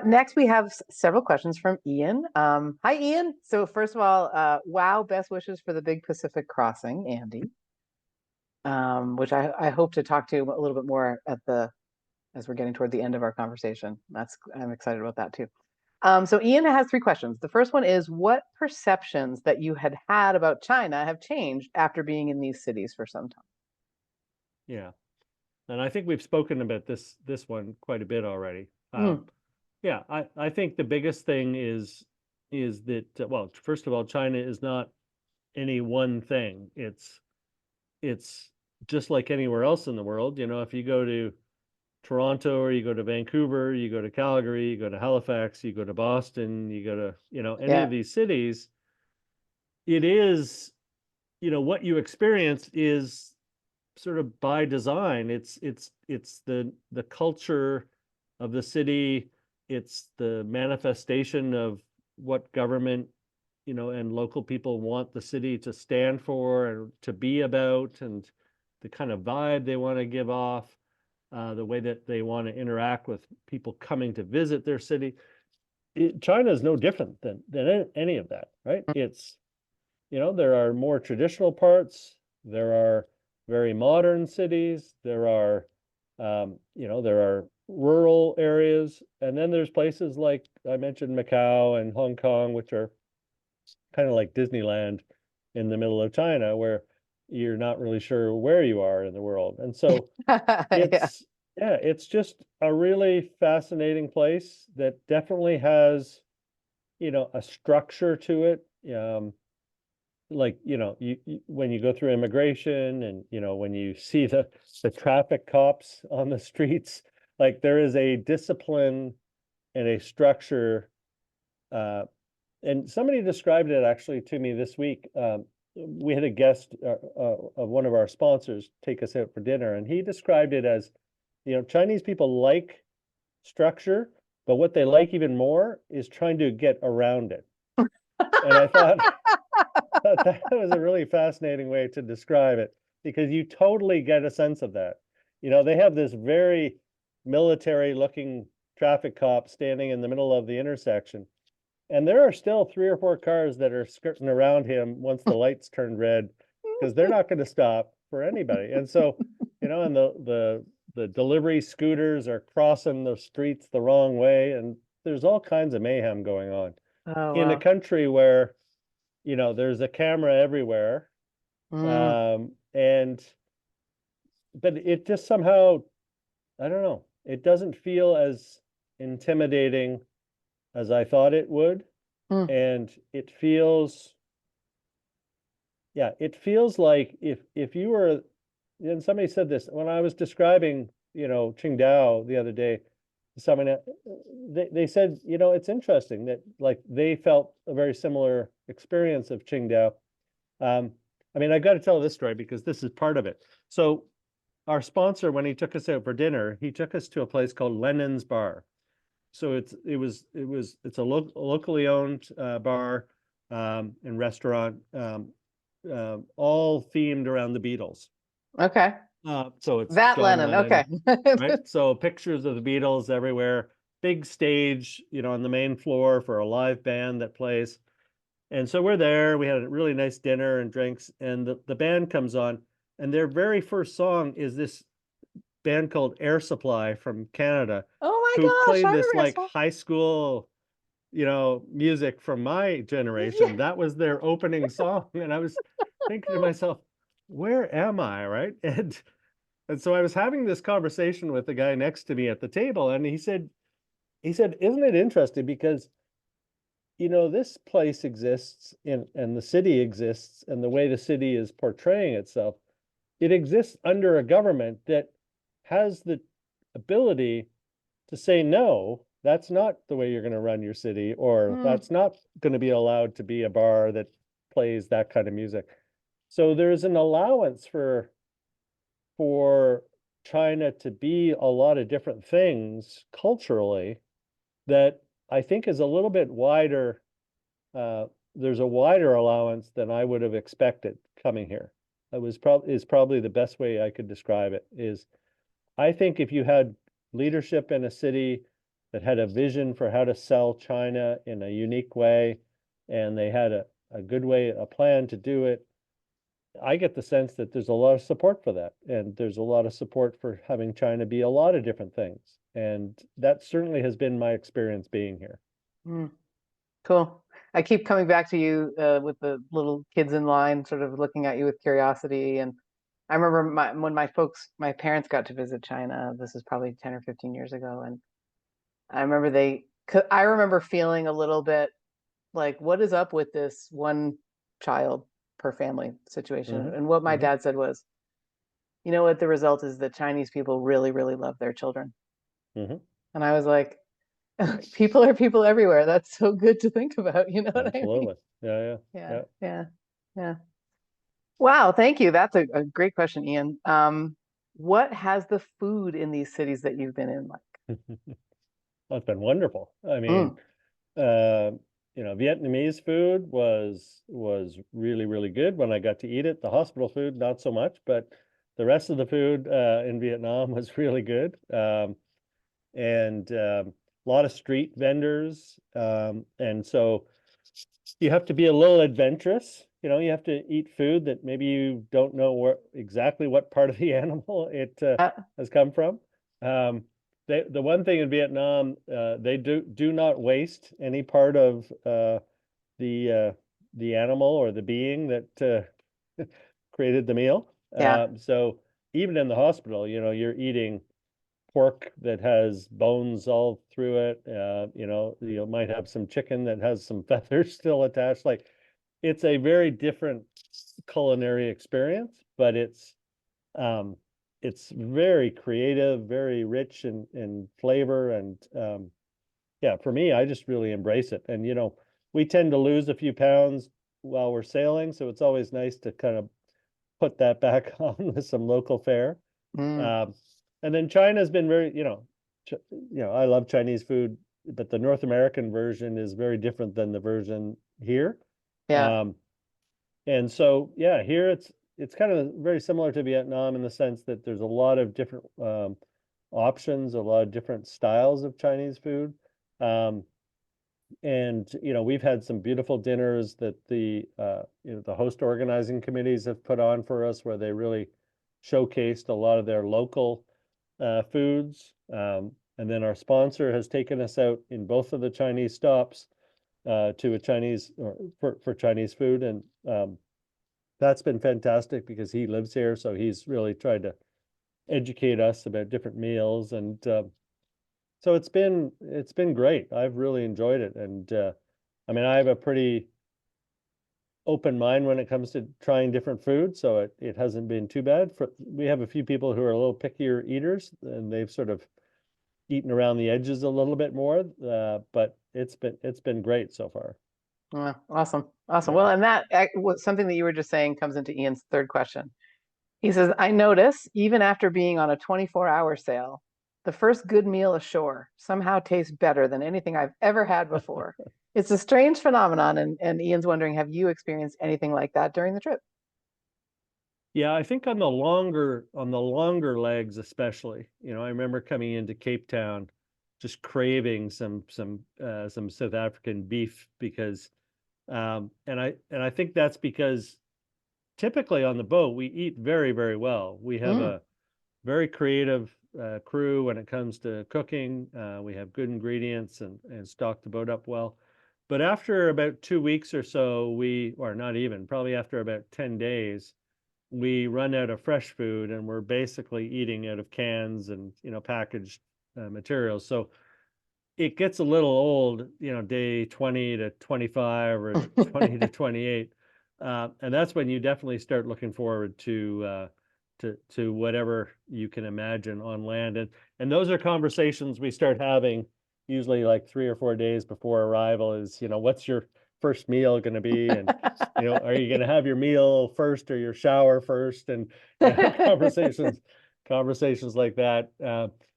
Next, we have several questions from Ian. Hi, Ian. So first of all, wow, best wishes for the big Pacific crossing, Andy, which I hope to talk to a little bit more as we're getting toward the end of our conversation. I'm excited about that too. So Ian has three questions. The first one is, what perceptions that you had about China have changed after being in these cities for some time? Yeah. And I think we've spoken about this one quite a bit already. Mm, Yeah, I think the biggest thing is that well, first of all, China is not any one thing. It's just like anywhere else in the world. You know, if you go to Toronto or you go to Vancouver, you go to Calgary, you go to Halifax, you go to Boston, you go to, any yeah. of these cities, it is, what you experience is sort of by design. It's the culture of the city. It's the manifestation of what government, and local people want the city to stand for and to be about, and the kind of vibe they want to give off, the way that they want to interact with people coming to visit their city. China is no different than any of that, right? It's, there are more traditional parts. There are very modern cities. There are rural areas. And then there's places like I mentioned, Macau and Hong Kong, which are kind of like Disneyland in the middle of China, where you're not really sure where you are in the world. And so Yeah. it's, yeah, it's just a really fascinating place that definitely has, a structure to it. Like, when you go through immigration and, when you see the traffic cops on the streets, like there is a discipline and a structure. And somebody described it actually to me this week. We had a guest of one of our sponsors take us out for dinner, and he described it as, Chinese people like structure, but what they like even more is trying to get around it. And I thought that was a really fascinating way to describe it, because you totally get a sense of that. They have this very military looking traffic cop standing in the middle of the intersection. And there are still three or four cars that are skirting around him once the lights turn red, because they're not going to stop for anybody. And so, and the delivery scooters are crossing the streets the wrong way, and there's all kinds of mayhem going on Oh, in a wow. country where, there's a camera everywhere. Mm, And but it just somehow, I don't know, it doesn't feel as intimidating as I thought it would. mm. And it feels, yeah, it feels like if you were, and somebody said this when I was describing, Qingdao the other day, someone, they said, it's interesting that like they felt a very similar experience of Qingdao. Um, I mean, I got to tell this story because this is part of it. So our sponsor, when he took us out for dinner, he took us to a place called Lennon's Bar. So it's a locally owned bar, and restaurant, all themed around the Beatles. Okay. So it's That John Lennon. Okay. Lennon, right? So pictures of the Beatles everywhere, big stage, on the main floor for a live band that plays. And so we're there. We had a really nice dinner and drinks, and the band comes on, and their very first song is this band called Air Supply from Canada, Oh my who gosh, I played this remember like Airspell. high school, music from my Yeah. generation. That was their opening song. And I was thinking to myself, where am I? Right. And so I was having this conversation with the guy next to me at the table, and he said, isn't it interesting? Because this place exists and the city exists, and the way the city is portraying itself, it exists under a government that has the ability to say, no, that's not the way you're going to run your city, or Mm, that's not going to be allowed to be a bar that plays that kind of music. So there's an allowance for China to be a lot of different things culturally that I think is a little bit wider. There's a wider allowance than I would have expected coming here. That is probably the best way I could describe it. Is I think if you had leadership in a city that had a vision for how to sell China in a unique way, and they had a good way, a plan to do it. I get the sense that there's a lot of support for that, and there's a lot of support for having China be a lot of different things. And that certainly has been my experience being here. Mm, cool. I keep coming back to you with the little kids in line, sort of looking at you with curiosity. And I remember when my parents got to visit China. This is probably 10 or 15 years ago, and I remember I remember feeling a little bit like, what is up with this one child per family situation? Hmm. And what my Hmm. dad said was, you know what, the result is that Chinese people really, really love their children. Hmm. And I was like, people are people everywhere. That's so good to think about. You know what I mean? Absolutely. Yeah, yeah, Yeah, yeah. yeah, yeah. Wow, thank you. That's a great question, Ian. What has the food in these cities that you've been in like? Well, it's been wonderful. I mean, Mm, uh, Vietnamese food was really, really good when I got to eat it. The hospital food, not so much, but the rest of the food in Vietnam was really good. And a lot of street vendors. And so you have to be a little adventurous. You have to eat food that maybe you don't know exactly what part of the animal it uh, has come from. Um, the one thing in Vietnam, they do not waste any part of the uh, the animal or the being that created the meal. yeah, So even in the hospital, you're eating pork that has bones all through it. You might have some chicken that has some feathers still attached. Like, it's a very different culinary experience, but it's very creative, very rich in flavor, and yeah, for me, I just really embrace it. And we tend to lose a few pounds while we're sailing, so it's always nice to kind of put that back on with some local fare. mm, Um, and then China's been very, I love Chinese food, but the North American version is very different than the version here. yeah. Um, and so, yeah, here it's kind of very similar to Vietnam in the sense that there's a lot of different options, a lot of different styles of Chinese food. Um, and we've had some beautiful dinners that the host organizing committees have put on for us, where they really showcased a lot of their local foods. And then our sponsor has taken us out in both of the Chinese stops to a Chinese or for Chinese food, and that's been fantastic because he lives here, so he's really tried to educate us about different meals. And so it's been great. I've really enjoyed it, and I mean, I have a pretty open mind when it comes to trying different food, so it hasn't been too bad. We have a few people who are a little pickier eaters, and they've sort of eaten around the edges a little bit more, but it's been great so far. Awesome, awesome. Yeah. Well, and that was something that you were just saying comes into Ian's third question. He says, I notice even after being on a 24-hour sail, the first good meal ashore somehow tastes better than anything I've ever had before. It's a strange phenomenon, and Ian's wondering, have you experienced anything like that during the trip? Yeah, I think on the longer legs especially. I remember coming into Cape Town just craving some South African beef because and I think that's because typically on the boat we eat very, very well. We have Mm, a very creative crew when it comes to cooking. We have good ingredients and stock the boat up well. But after about 2 weeks or so, or not even, probably after about 10 days, we run out of fresh food and we're basically eating out of cans and packaged materials. So it gets a little old, day 20 to 25 or 20 to 28. And that's when you definitely start looking forward to whatever you can imagine on land. And those are conversations we start having usually like 3 or 4 days before arrival is, what's your first meal going to be? And, are you going to have your meal first or your shower first? And conversations like that.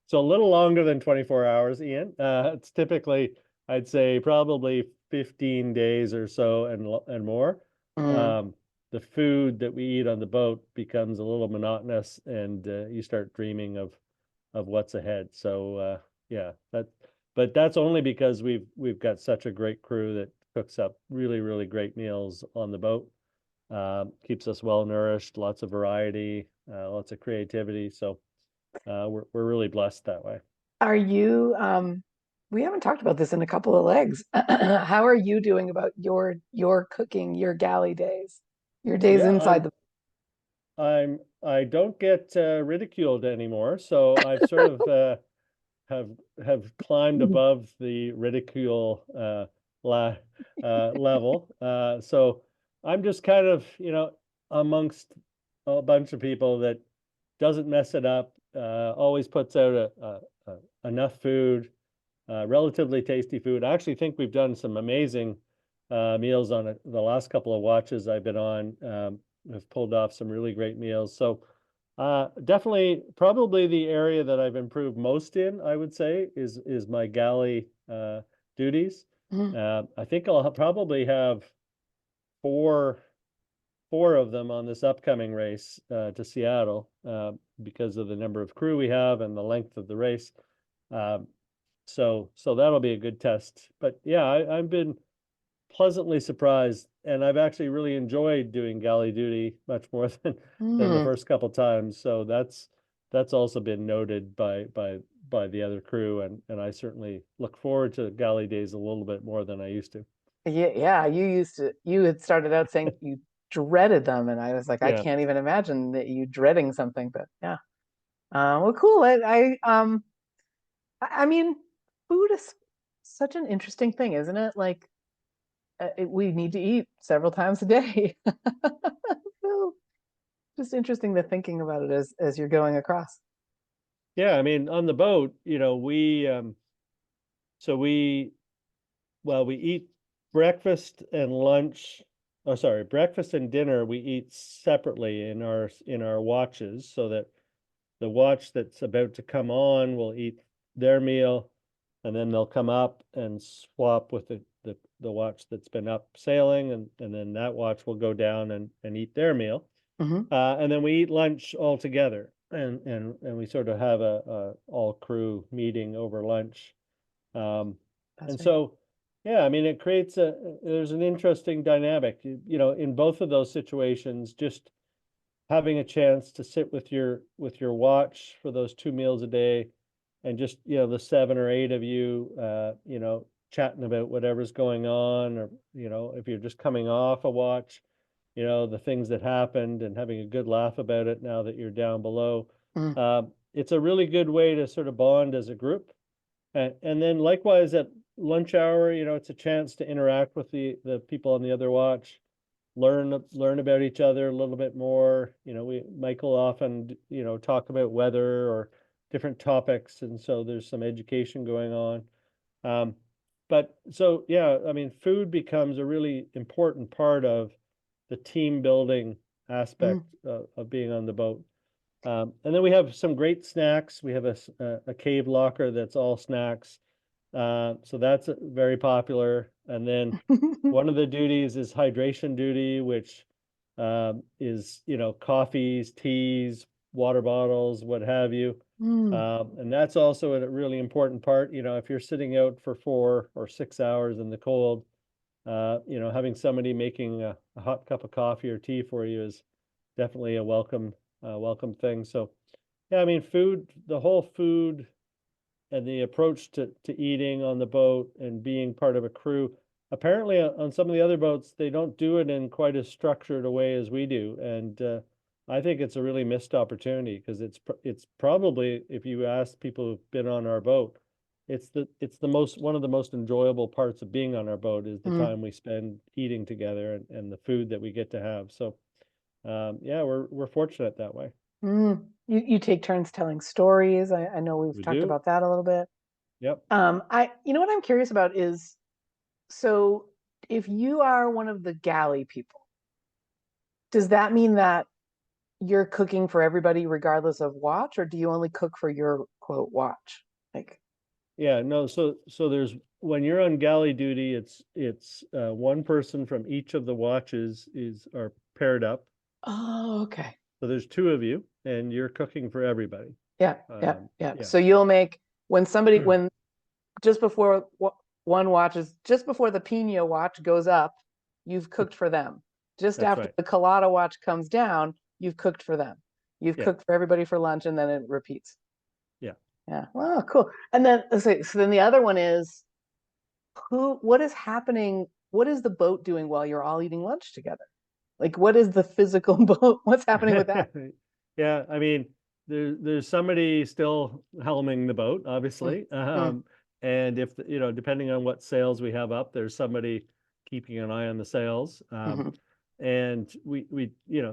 So a little longer than 24 hours, Ian. It's typically, I'd say, probably 15 days or so and more. mm. Um, the food that we eat on the boat becomes a little monotonous, and you start dreaming of what's ahead. So yeah, that. but that's only because we've got such a great crew that cooks up really, really great meals on the boat. Keeps us well nourished, lots of variety, lots of creativity. So we're really blessed that way. Are you, we haven't talked about this in a couple of legs. How are you doing about your cooking, your galley days, your days Yeah, inside the I don't get ridiculed anymore, so I've sort of have climbed above the ridicule la level. So I'm just kind of, amongst a bunch of people that doesn't mess it up, always puts out enough food, relatively tasty food. I actually think we've done some amazing meals on the last couple of watches I've been on. Have pulled off some really great meals. So definitely, probably the area that I've improved most in, I would say, is my galley duties. Mm, I think I'll probably have four four of them on this upcoming race to Seattle because of the number of crew we have and the length of the race. Um, so that'll be a good test. But yeah, I've been pleasantly surprised, and I've actually really enjoyed doing galley duty much more than the mm. first couple times. So that's also been noted by the other crew, and I certainly look forward to galley days a little bit more than I used to. Yeah, yeah, you had started out saying you dreaded them, and I was like, I Yeah. can't even imagine that you dreading something, but yeah. Well, cool. I mean, food is such an interesting thing, isn't it? Like, we need to eat several times a day. So, just interesting the thinking about it as you're going across. Yeah, I mean, on the boat, so we eat breakfast and lunch. Oh, sorry, breakfast and dinner we eat separately in our watches, so that the watch that's about to come on will eat their meal, and then they'll come up and swap with the watch that's been up sailing, and then that watch will go down and eat their meal. Hmm. And then we eat lunch all together, and we sort of have a all crew meeting over lunch. Um, That's and right. so, yeah, I mean, there's an interesting dynamic, in both of those situations. Just having a chance to sit with your watch for those two meals a day, and just, the seven or eight of you, chatting about whatever's going on, or, if you're just coming off a watch, the things that happened, and having a good laugh about it now that you're down below. Mm, It's a really good way to sort of bond as a group. And then likewise at lunch hour, it's a chance to interact with the people on the other watch, learn about each other a little bit more. Michael often, talk about weather or different topics, and so there's some education going on. Um, but so yeah, I mean, food becomes a really important part of the team building aspect mm, of being on the boat. And then we have some great snacks. We have a cave locker that's all snacks. So that's very popular. And then one of the duties is hydration duty, which is, coffees, teas, water bottles, what have you. mm, And that's also a really important part. If you're sitting out for 4 or 6 hours in the cold, having somebody making a hot cup of coffee or tea for you is definitely a welcome thing. So, yeah, I mean, the whole food and the approach to eating on the boat and being part of a crew. Apparently, on some of the other boats, they don't do it in quite as structured a way as we do, and I think it's a really missed opportunity, because it's probably, if you ask people who've been on our boat, it's the most one of the most enjoyable parts of being on our boat is the mm, time we spend eating together, and the food that we get to have. So yeah, we're fortunate that way. mm. You take turns telling stories. I know we've We talked do. about that a little bit. Yep. You know what I'm curious about is, so if you are one of the galley people, does that mean that you're cooking for everybody regardless of watch, or do you only cook for your quote watch? Like, Yeah, no, so there's when you're on galley duty, it's one person from each of the watches are paired up. oh, okay. So there's two of you, and you're cooking for everybody. Yeah, yeah, Um, yeah. yeah. So you'll make when somebody when just before one watches, just before the Pino watch goes up, you've cooked for them. Just That's after right. the Colada watch comes down, you've cooked for them. You've Yeah. cooked for everybody for lunch, and then it repeats. Yeah. Yeah. Wow, cool. And then let's see, so then the other one is what is happening? What is the boat doing while you're all eating lunch together? Like, what is the physical boat? What's happening with that? Yeah, I mean, there's somebody still helming the boat, Mm, obviously. mm, And if, depending on what sails we have up, there's somebody keeping an eye on the sails. mhm, And we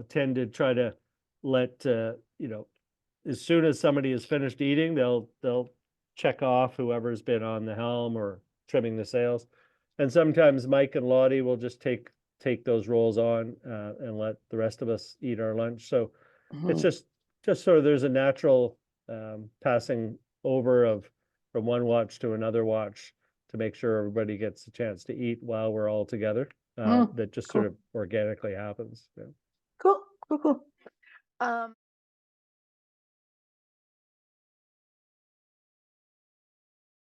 tend to try to let as soon as somebody is finished eating, they'll check off whoever's been on the helm or trimming the sails. And sometimes Mike and Lottie will just take those roles on and let the rest of us eat our lunch. So it's mhm, just sort of there's a natural passing over of from one watch to another watch to make sure everybody gets a chance to eat while we're all together. mm. That just sort Cool, of organically happens. Yeah. cool, cool, cool. Um,